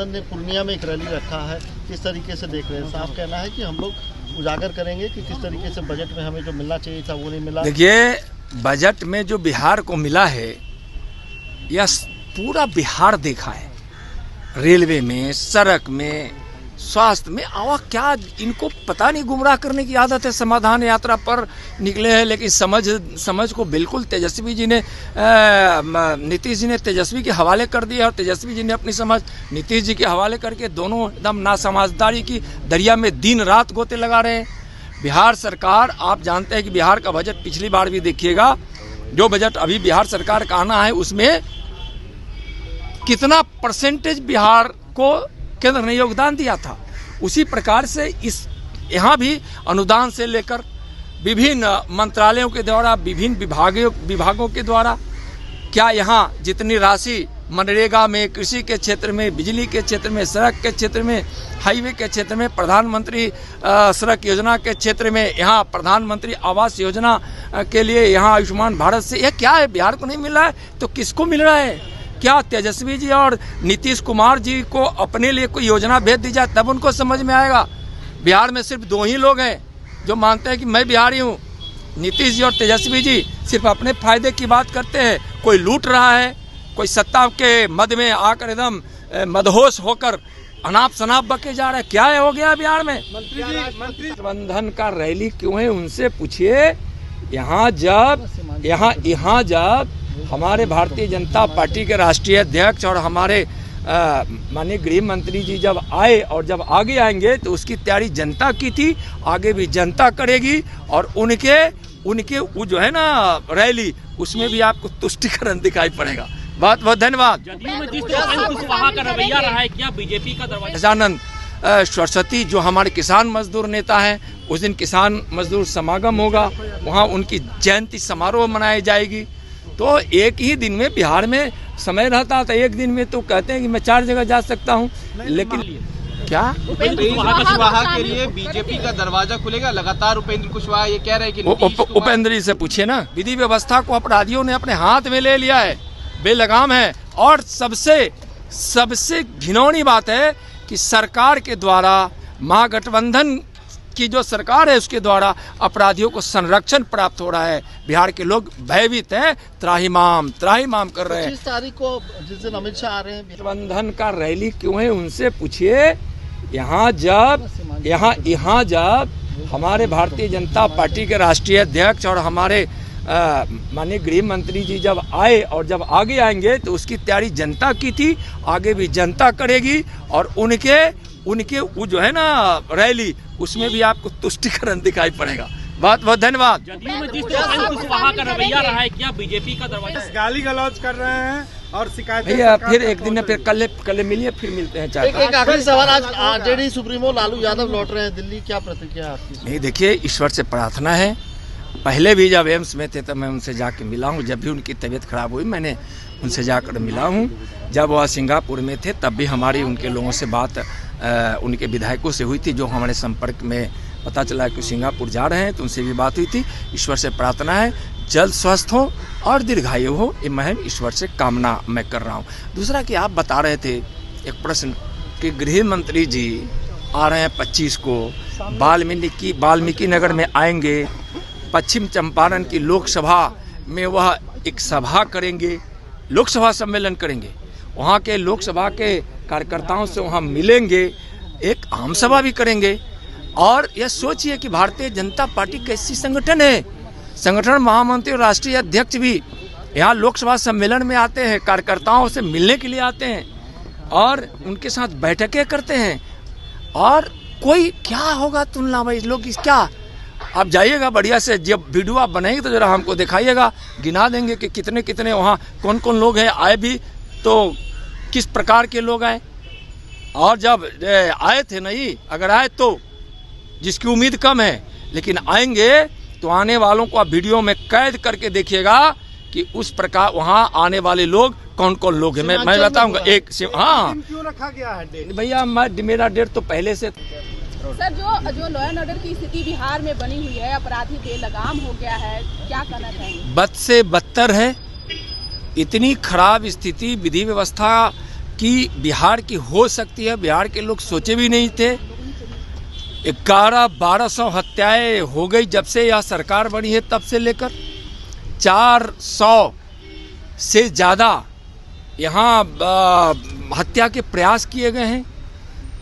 गठबंधन ने पूर्णिया में एक रैली रखा है, किस तरीके से देख रहे हैं? साफ कहना है कि हम लोग उजागर करेंगे कि किस तरीके से बजट में हमें जो मिलना चाहिए था वो नहीं मिला। देखिए, बजट में जो बिहार को मिला है, यह पूरा बिहार देखा है। रेलवे में, सड़क में, स्वास्थ्य में, और क्या इनको पता नहीं, गुमराह करने की आदत है। समाधान यात्रा पर निकले हैं, लेकिन समझ को बिल्कुल तेजस्वी जी ने, नीतीश जी ने तेजस्वी के हवाले कर दिया और तेजस्वी जी ने अपनी समझ नीतीश जी के हवाले करके दोनों एकदम नासमझदारी की दरिया में दिन रात गोते लगा रहे हैं। बिहार सरकार, आप जानते हैं कि बिहार का बजट पिछली बार भी देखिएगा, जो बजट अभी बिहार सरकार का आना है उसमें कितना परसेंटेज बिहार को केंद्र ने योगदान दिया था। उसी प्रकार से इस यहाँ भी अनुदान से लेकर विभिन्न मंत्रालयों के द्वारा, विभिन्न विभागों के द्वारा, क्या यहाँ जितनी राशि मनरेगा में, कृषि के क्षेत्र में, बिजली के क्षेत्र में, सड़क के क्षेत्र में, हाईवे के क्षेत्र में, प्रधानमंत्री सड़क योजना के क्षेत्र में, यहाँ प्रधानमंत्री आवास योजना के लिए यहाँ आयुष्मान भारत से, यह क्या है? बिहार को नहीं मिल रहा है तो किसको मिल रहा है? क्या तेजस्वी जी और नीतीश कुमार जी को अपने लिए कोई योजना भेज दी जाए तब उनको समझ में आएगा? बिहार में सिर्फ दो ही लोग हैं जो मानते हैं कि मैं बिहारी हूँ, नीतीश जी और तेजस्वी जी। सिर्फ अपने फायदे की बात करते हैं। कोई लूट रहा है, कोई सत्ता के मद में आकर एकदम मदहोश होकर अनाप शनाप बके जा रहा है। क्या है हो गया बिहार में? मंत्री गठबंधन का रैली क्यों है उनसे पूछिए। यहाँ जब हमारे भारतीय जनता पार्टी के राष्ट्रीय अध्यक्ष और हमारे माननीय गृह मंत्री जी जब आए और जब आगे आएंगे तो उसकी तैयारी जनता की थी, आगे भी जनता करेगी। और उनके वो जो है ना रैली, उसमें भी आपको तुष्टिकरण दिखाई पड़ेगा। बहुत बहुत धन्यवाद। का रवैया रहा है क्या बीजेपी का दरवाजा? गजानन सरस्वती जो हमारे किसान मजदूर नेता हैं, उस दिन किसान मजदूर समागम होगा, वहाँ उनकी जयंती समारोह मनाई जाएगी। तो एक ही दिन में बिहार में समय रहता था, एक दिन में तो कहते हैं कि मैं 4 जगह जा सकता हूँ, लेकिन क्या उपेंद्र कुशवाहा के लिए बीजेपी का दरवाजा खुलेगा? लगातार उपेंद्र कुशवाहा ये कह रहे हैं कि उपेंद्र जी से पूछिए ना। विधि व्यवस्था को अपराधियों ने अपने हाथ में ले लिया है, बेलगाम है। और सबसे घिनौनी बात है कि सरकार के द्वारा, महागठबंधन की जो सरकार है उसके द्वारा अपराधियों को संरक्षण प्राप्त हो रहा है। बिहार के लोग भयभीत हैं, त्राहिमाम कर रहे हैं। 25 तारीख को जिस दिन अमित शाह आ रहे हैं, गठबंधन का रैली क्यों है उनसे पूछिए। यहाँ जब हमारे भारतीय जनता पार्टी के राष्ट्रीय अध्यक्ष और हमारे माननीय गृह मंत्री जी जब आए और जब आगे आएंगे तो उसकी तैयारी जनता की थी, आगे भी जनता करेगी। और उनके वो जो है ना रैली, उसमें भी आपको तुष्टिकरण दिखाई पड़ेगा। बहुत बहुत धन्यवाद। कुशवाहा का रवैया रहा है क्या बीजेपी का दरवाजा? गाली गलौज कर रहे हैं और शिकायत। भैया फिर एक दिन फिर कल मिलिए, फिर मिलते हैं। एक आखिरी सवाल, आज आरजेडी सुप्रीमो लालू यादव लौट रहे हैं दिल्ली, क्या प्रतिक्रिया आपकी? नहीं, देखिए, ईश्वर से प्रार्थना है। पहले भी जब एम्स में थे तब मैं उनसे जाके मिला हूँ। जब भी उनकी तबीयत खराब हुई मैंने उनसे जाकर मिला हूँ। जब वह सिंगापुर में थे तब भी हमारी उनके लोगों से बात, उनके विधायकों से हुई थी, जो हमारे संपर्क में पता चला कि सिंगापुर जा रहे हैं, तो उनसे भी बात हुई थी। ईश्वर से प्रार्थना है जल्द स्वस्थ हो और दीर्घायु हो, ये मैं ईश्वर से कामना मैं कर रहा हूँ। दूसरा कि आप बता रहे थे एक प्रश्न कि गृह मंत्री जी आ रहे हैं 25 को, वाल्मीकि नगर में आएंगे, पश्चिम चंपारण की लोकसभा में वह एक सभा करेंगे, लोकसभा सम्मेलन करेंगे, वहाँ के लोकसभा के कार्यकर्ताओं से वहाँ मिलेंगे, एक आम सभा भी करेंगे। और यह सोचिए कि भारतीय जनता पार्टी कैसी संगठन है, संगठन महामंत्री और राष्ट्रीय अध्यक्ष भी यहाँ लोकसभा सम्मेलन में आते हैं, कार्यकर्ताओं से मिलने के लिए आते हैं और उनके साथ बैठकें करते हैं। और कोई क्या होगा तुलना भाई, लोग क्या, आप जाइएगा बढ़िया से, जब वीडियो आप बनाएंगे तो जरा हमको दिखाइएगा, गिना देंगे कि कितने कितने वहाँ कौन कौन लोग हैं, आए भी तो किस प्रकार के लोग आए, और जब आए थे नहीं, अगर आए तो जिसकी उम्मीद कम है, लेकिन आएंगे तो आने वालों को आप वीडियो में कैद करके देखिएगा कि उस प्रकार वहाँ आने वाले लोग कौन कौन लोग हैं। मैं बताऊंगा एक से। हाँ, क्यों रखा गया है भैया, मेरा डेट तो पहले से। सर, जो लॉ एंड ऑर्डर की स्थिति बिहार में बनी हुई है, अपराधी बेलगाम हो गया है, क्या कहना चाहेंगे? बद से बदतर है, इतनी खराब स्थिति, विधि व्यवस्था कि बिहार की हो सकती है, बिहार के लोग सोचे भी नहीं थे। 1100-1200 हत्याएं हो गई जब से यह सरकार बनी है, तब से लेकर 400 से ज़्यादा यहाँ हत्या के प्रयास किए गए हैं।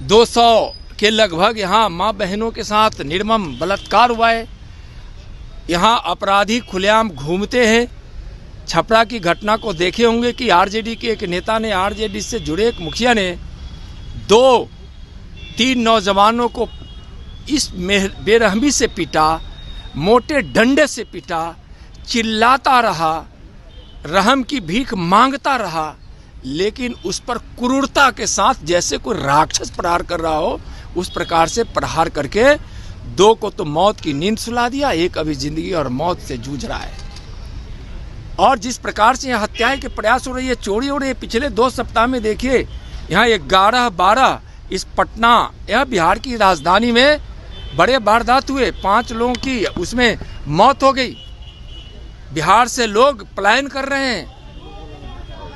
200 के लगभग यहाँ माँ बहनों के साथ निर्मम बलात्कार हुआ है। यहाँ अपराधी खुलेआम घूमते हैं। छपरा की घटना को देखे होंगे कि आरजेडी के एक नेता ने, आरजेडी से जुड़े एक मुखिया ने 2-3 नौजवानों को इस बेरहमी से पीटा, मोटे डंडे से पीटा, चिल्लाता रहा, रहम की भीख मांगता रहा, लेकिन उस पर क्रूरता के साथ जैसे कोई राक्षस प्रहार कर रहा हो उस प्रकार से प्रहार करके 2 को तो मौत की नींद सुला दिया, एक अभी जिंदगी और मौत से जूझ रहा है। और जिस प्रकार से यहाँ हत्याएं के प्रयास हो रही है, चोरी हो रही है, पिछले 2 सप्ताह में देखिए यहाँ 11-12 इस पटना, यह बिहार की राजधानी में बड़े वारदात हुए, 5 लोगों की उसमें मौत हो गई। बिहार से लोग पलायन कर रहे हैं।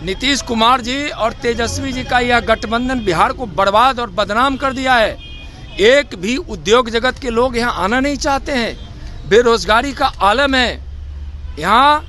नीतीश कुमार जी और तेजस्वी जी का यह गठबंधन बिहार को बर्बाद और बदनाम कर दिया है। एक भी उद्योग जगत के लोग यहाँ आना नहीं चाहते हैं। बेरोजगारी का आलम है। यहाँ